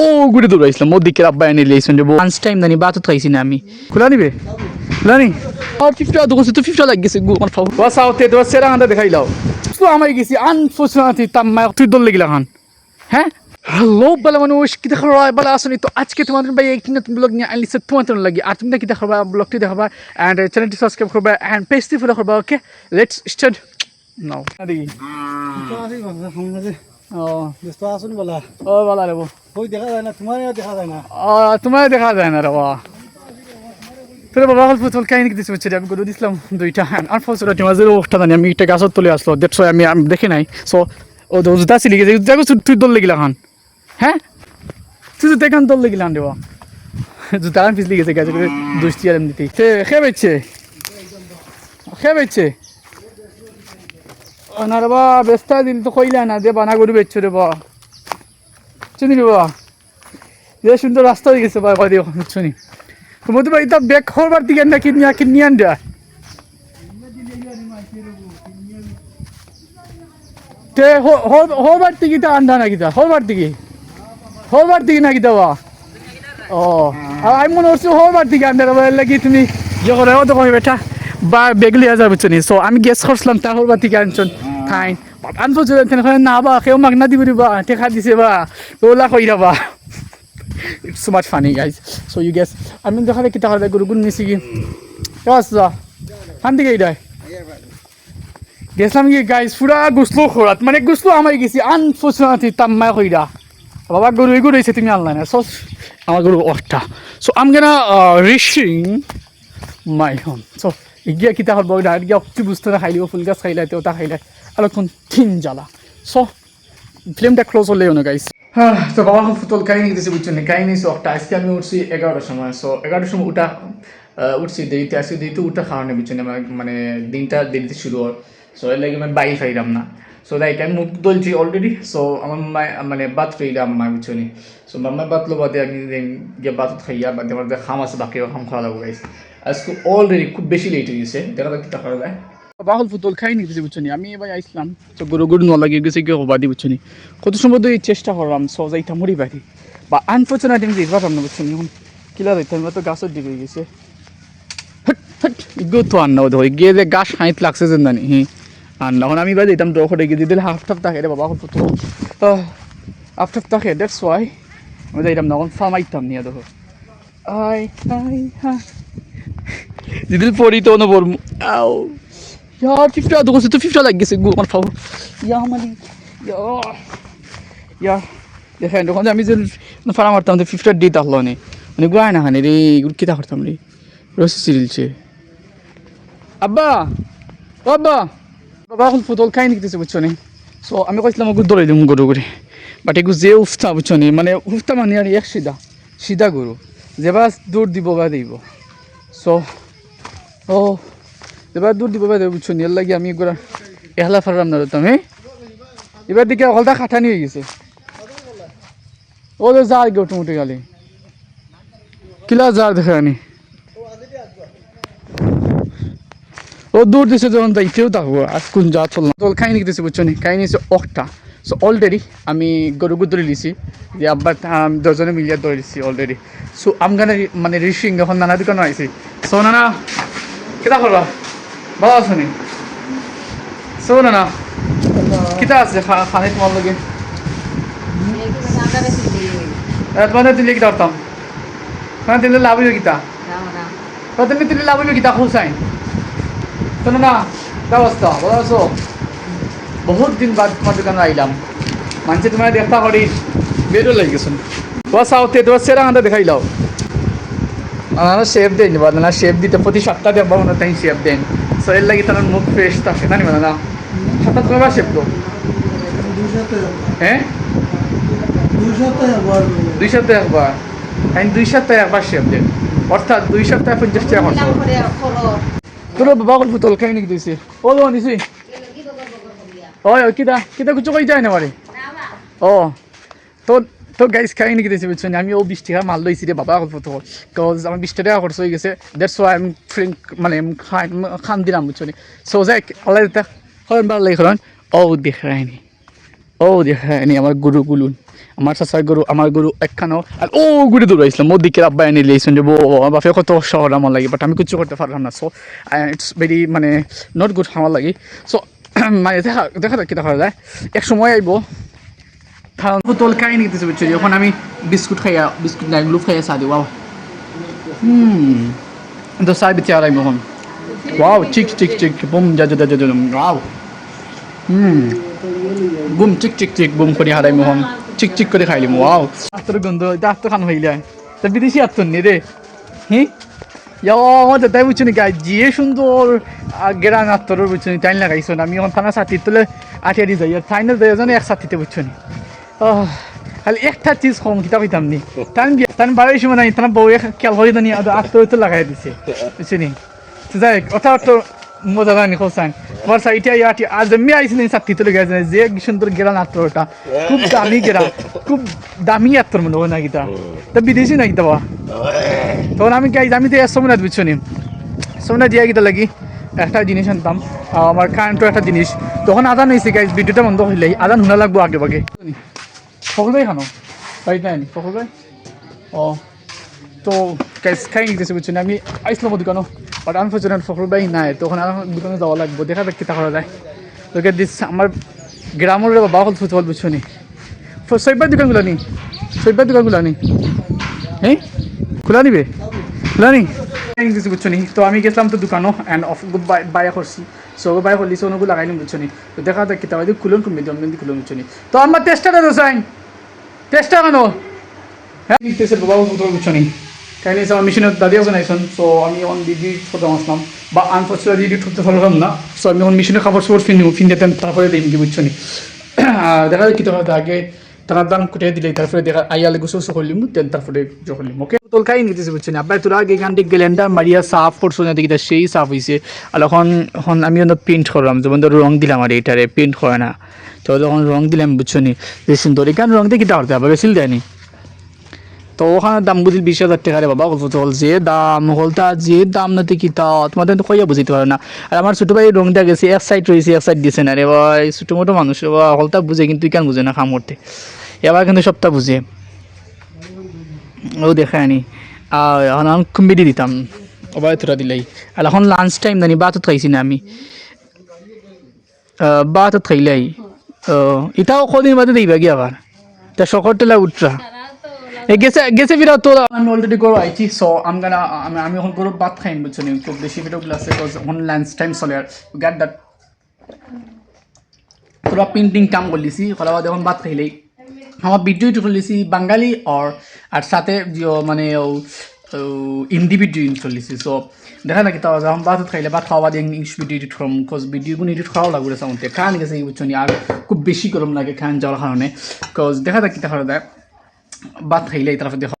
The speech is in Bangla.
ও ঘুরে দৌড়াইছিলাম ওদিকে আব্বা এনে লিয়েছেন যে লাঞ্চ টাইম জানি বাতত খাইছি না আমি খোলা নিবে খোলা নি আর ফিফটা দোকান তো ফিফটা লাগ গেছে গু আমার ফাউ বাস আউতে তো সেরা আন্দা দেখাই লাও তো আমি গেছি আনফরচুনেটলি তাম্মা তুই দল লাগিলা খান হ্যাঁ হ্যালো বলা মানুষ কি দেখা বলা আসনি তো আজকে তোমাদের ভাই একটি নতুন ব্লগ নিয়ে আনলিছে তোমাদের লাগি আর তুমি কি দেখাবা ব্লগটি দেখাবা এন্ড চ্যানেলটি সাবস্ক্রাইব করবা এন্ড পেজটি ফলো করবা ওকে লেটস স্টার্ট নাও দেখি ও ব্যস্ত আছেন বলা ও বলা রে কই দেখা যায় না তোমার দেখা যায় না তোমার দেখা যায় না রে বাবা তোর বাবা গল্প তোর কাহিনী দিতে হচ্ছে আমি করে দিছিলাম দুইটা আনফরচুনেটলি মাঝে ওঠা জানি আমি একটা গাছত তুলে আসলো দ্যাটস ওয়াই আমি দেখি নাই সো ও জুতা ছিল গেছে দেখো তুই দল লেগিলা খান হ্যাঁ তুই তো দেখান দল লেগিলান রে বাবা জুতা আমি পিছলি গেছে গাছে করে দুষ্টি আর এমনিতেই খেয়ে বেচছে না রে বা ব্যস্ত দিন তো কইলা না দে বানা গরু বেচছো রে বা চিনি রে বা যে সুন্দর রাস্তা হয়ে গেছে বা কদি শুনি তোমাদের ভাই তা ব্যাগ হবার দিকে না কিনি আনডা তে হবার দিকে তা আন্ডা নাকি তা হবার দিকে নাকি দেওয়া ও আমি মনে করছি হবার দিকে আন্ডা দেওয়া লাগি তুমি যে করে তো কমি বেটা বা বেগলি হাজার বুঝছো নি সো আমি গেস করছিলাম তা হবার দিকে আনছন ফাইন আনফরচুনেটলি না বা কেউ মাগ না দিবি বা টেকা দিছে বা ওলা কইরা বা It's so much funny, guys. So you guess. আমি দেখালে কি টাকা গরু গুন নিছি কি কেসা হান দিকে ইডাই গেছলাম কি গাইস পুরা গুসলো খরাত মানে গুসলো আমাই গেছি আনফরচুনেটলি তাম্মা কইরা বাবা গরু এগুলো হইছে তুমি আনলাই না সো আমার গরু অট্টা সো আম গোনা রিচিং মাই হোম সো ইগিয়া কি টাকা বইডা ইগিয়া অক্তি বুঝতে না খাইলিও ফুল গাছ খাইলাইতে ওটা খাইলাই আর কোন তিন জ্বালা সো ফিল্মটা ক্লোজ হলেও না গাইস তো বাবা ফুটবল কাহিনী দিতেছে বুঝছেন কাহিনী সো একটা আজকে আমি উঠছি 11টার সময় সো 11টার সময় উঠছি দেরিতে আজকে দেরিতে উঠার কারণে বুঝছেন মানে দিনটা দেরিতে শুরু হয় সো এর লাগে আমি বাড়ি ফাইলাম না সো লাইক আমি মুখ দলছি অলরেডি সো আমার মায় মানে বাত ফেলাম মা বুঝছেন সো মাম্মায় বাতলো বাদে আমি গিয়ে বাতত খাইয়া বাদে আমার খাম আছে বাকি খাম খাওয়া লাগবো গাইস আজকে অলরেডি খুব বেশি লেট হয়ে গেছে দেখা যাক কি করা যায় বাহুল ফুটবল খাই নিতেছি বুঝছি আমি এবার আইসলাম তো গরু নলাগিয়ে গেছে কেউ বাদি বুঝছি কত সময় তো চেষ্টা করলাম সজাইতাম মরি বাড়ি বা আনফর্চুনেটলি আমি যেতে পারলাম না বুঝছি এখন কিলা যাইতাম তো গাছের দিকে গেছে ইগো তো আন্না ওদের গিয়ে যে গাছ হাঁইত লাগছে যে জানি আন্না এখন আমি বা যেতাম ড্রখে গিয়ে দিলে হাফ টাফ থাকে রে বাবা ফুটবল হাফ টাফ থাকে দ্যাটস ওয়াই আমি যাইতাম না এখন ফার্মাইতাম নিয়ে দেখো আই আই হ্যাঁ দিদিল পড়ি তো না পড়মু আও Ja, 50 দোকান তো 50 লাগ গেছে গু আমার ফাউ ইয়া দেখেন দোকান আমি যে ফারা মারতাম তো 50 দিতে হলো না মানে গুয়াই না হানি রে গুড় কিটা করতাম রে রসি সিরিলছে আব্বা বাবা এখন ফুটবল খাই নিতেছে বুঝছো নি সো আমি কইছিলাম গুড় দৌড়াই দিম গরু করে বাট এগু যে উফতা বুঝছো নি মানে উফতা মানে আর এক সিধা গরু যেবা দৌড় দিব বা দিব সো ও এবার দূর দিব বুঝছো নি এর লাগে আমি একবার এহলা ফারলাম না তুমি এবার দিকে হলদা খাটানি হয়ে গেছে ও তো যার গে অটোমেটিক গালি কিলা যার দেখে আনি ও দূর দিছে যখন যাইতেও থাকবো আজ কোন যা চললাম তো খাইনি দিতেছে বুঝছো নি খাইনি অকটা সো অলরেডি আমি গরু ধরে লিছি যে আব্বা দশজনে মিলিয়ে ধরে লিছি অলরেডি সো আমগানে মানে রিসিং এখন নানা দোকানে আইছি সো নানা কেটা করবা ভালো আছো নি শোনো না কিতা আছে খানে তোমার লগে তোমাদের দিলে কিতা করতাম তোমার দিলে লাভ হইব কিতা তোমাদের দিলে লাভ হইব কিতা খুশাই শোনো না কি অবস্থা ভালো আছো বহুত দিন বাদ তোমার দোকানে আইলাম মানুষে তোমার দেখা করি বেরো লাগে গেছেন তোমার সাউথে তোমার সেরা আন্দা দেখাইলাও না শেপ দেন বা না শেপ দিতে প্রতি সপ্তাহে দেবো না তাই শেপ দেন সো এর লাগে তার মুখ ফ্রেশ থাকে না মানে না হঠাৎ তোমার শেপ তো হ্যাঁ 2 সপ্তাহে একবার আমি 2 সপ্তাহে একবার শেপ দেন অর্থাৎ 2 সপ্তাহে 50 টাকা খরচ তোর বাবা গল্প তোল খাই নাকি দিয়েছে ও লো নিছি ওই কিতা কিছু কই যায় না বারে ও তো তো গাইস খাই নাকি দিয়েছে বুঝছেন আমি ও 20 টাকা মাল লইছি রে বাবা গল্প তো কজ আমার 20 টাকা খরচ হয়ে গেছে দ্যাটস ওয়াই আমি ফ্রেন্ক মানে খান দিলাম বুঝছেন সো যাই আল্লাহ তা হন ভালো লাগে ও দেখায়নি আমার গুরু গুলুন আমার চাচার গরু আমার গরু একখানো আর ও ঘুরে দৌড়াইছিলাম ওর দিকে আব্বাই এনে লিয়েছেন যে আমার বাপে কত শহর আমার লাগে বাট আমি কিছু করতে পারলাম না সো ইটস ভেরি মানে নট গুড আমার লাগে সো মানে দেখা দেখা যাক কীটা করা যায় এক সময় আইব কারণ বোতল খাই নিতেছে বুঝছো যখন আমি বিস্কুট খাইয়া বিস্কুট নাই গ্লুপ খাইয়া চা দিই ওয়াও তো চাই বেঁচে আর এখন ওয়াও চিক চিক চিক বুম যা যা যা ওয়াও বুম চিক চিক চিক বুম করে হারাই মোহন চিক চিক করে খাইলিম ওয়াও আত্মর গন্ধ এটা আত্ম খান হইলে তা বিদেশি আত্মর নি রে হ্যাঁ আমাদের তাই বুঝছো নি গাই যে সুন্দর গেরান আত্মর বুঝছো নি টাইম লাগাইছো আমি এখন থানা সাথী তোলে আঠিয়া দিয়ে যাই আর ফাইনাল যাই জানো এক সাথীতে বুঝছো নি খালি একটা চিজ কম কিতা কইতাম নি টান বাড়াই সময় নাই তারা বউ খেয়াল করে জানি আত্মর তো লাগাই দিছে বুঝছো নি যাই ওটা তো মজা জানি কোসান তোমার সাইটে ইয়াটি আজ আমি আইছিলেন সাথী তো গেছে যে সুন্দর গেরান আত্মরটা খুব দামি গেরা খুব দামি আত্মর মনে হয় না কিতা তা বিদেশি না কিতা তখন আমি গাইজ আমি তো এর সময় বুঝছো নি সময় দিয়া কিতা লাগি একটা জিনিস আনতাম আমার কারেন্টও একটা জিনিস তখন আদান হয়েছে গাইজ ভিডিওটা বন্ধ হইলে আদান শোনা লাগবো আগে বাগে সকলবাই খানো বাড়িতে নাই সকলবাই ও তো গাইজ খাই নিতেছে বুঝছো না আমি আইসলাম দোকানও বাট আনফর্চুনেট ফখরুলবাই নাই তখন আর দোকানে যাওয়া লাগবো দেখা যাক কিতা করা যায় তোকে দিস আমার গ্রামের বাবা হল ফুটবল বুঝছো নি সৈবার দোকানগুলো নি সৈবার দোকানগুলো নি হ্যাঁ খোলা নিবে খোলা নি কিছু বুঝছো নি তো আমি গেছিলাম তো দোকানও অ্যান্ড অফ বায়া করছি সো বায়া করলি সো ওগুলো লাগাইলাম বুঝছো নি তো দেখা যাক কিতা হয় খুলুন কমবে জমদিন খুলুন বুঝছো নি তো আমার টেস্টটা দোসাইন টেস্টটা কেন হ্যাঁ নিতেছে বাবা ফুটবল বুঝছো নি কাহিনী আমার মেশিনের দাদিও জানাইছেন সো আমি এখন দিদি করতে আসলাম বা আনফর্চুনেট দিদি ঠুকতে পারলাম না সো আমি এখন মেশিনের কাপড় চোপড় ফিনতেন তারপরে দিই কি বুঝছো নি দেখা যায় কী কথা আগে তারা দাম কুটিয়ে দিলে তারপরে দেখা আইয়ালে গুছো করলিম তেন তারপরে যখলিম ওকে তোল খাই নিতেছে বুঝছো না আব্বাই তোরা আগে এখান থেকে গেলেন্ডার মারিয়া সাফ করছো না দেখি সেই সাফ হয়েছে আর এখন এখন আমি প্রিন্ট করলাম যেমন ধরো রং দিলাম আর এটারে প্রিন্ট করে না তো যখন রং দিলাম বুঝছো নি যে সুন্দর এখানে রং দিয়ে কিটা করতে হবে বেশিল দেয়নি তো ওখানে দাম বুঝিল 20,000 টাকা রে বাবা বলতো যে দাম হলতা যে দাম নাতে কি তা তোমাদের তো কইয়া বুঝিতে পারো না আর আমার ছোটো ভাই রংটা গেছে এক সাইড রয়েছে এক সাইড দিছে না রে ভাই ছোটো মোটো মানুষ হলতা বুঝে কিন্তু কেন বুঝে না খাম করতে এবার কিন্তু সবটা বুঝে ও দেখে আনি আর এখন আমি কুম্বিডি দিতাম ওবার তোরা দিলাই আর এখন লাঞ্চ টাইম জানি বাতত খাইছি না আমি বাতত খাইলাই এটাও কদিন বাদে দিবা কি আবার তা শকর টেলা উঠরা গেছে ফিরা তো আমি অলরেডি করো আইছি সো আমি এখন করো ভাত খাইম বুঝছো নি খুব বেশি ভিডিওগুলো আছে এখন লাঞ্চ টাইম চলে আর গেট দ্যাট তোরা পেন্টিং কাম করলিছি কলা বাদ এখন ভাত খাইলেই আমার ভিডিও চলিছি বাঙালি আর সাথে মানে হিন্দি ভিডিও চলিছি সো দেখা নাকি তাও যখন ভাত খাইলে ভাত খাওয়া দিয়ে English video edit Karam because ভিডিওগুলো এডিট করাও লাগবে সামনে খান গেছে বুঝছো নি আর খুব বেশি গরম লাগে খান যাওয়ার কারণে বিকজ দেখা যাক কী দেখা যায় ভাত খাইলে তারপর দেখো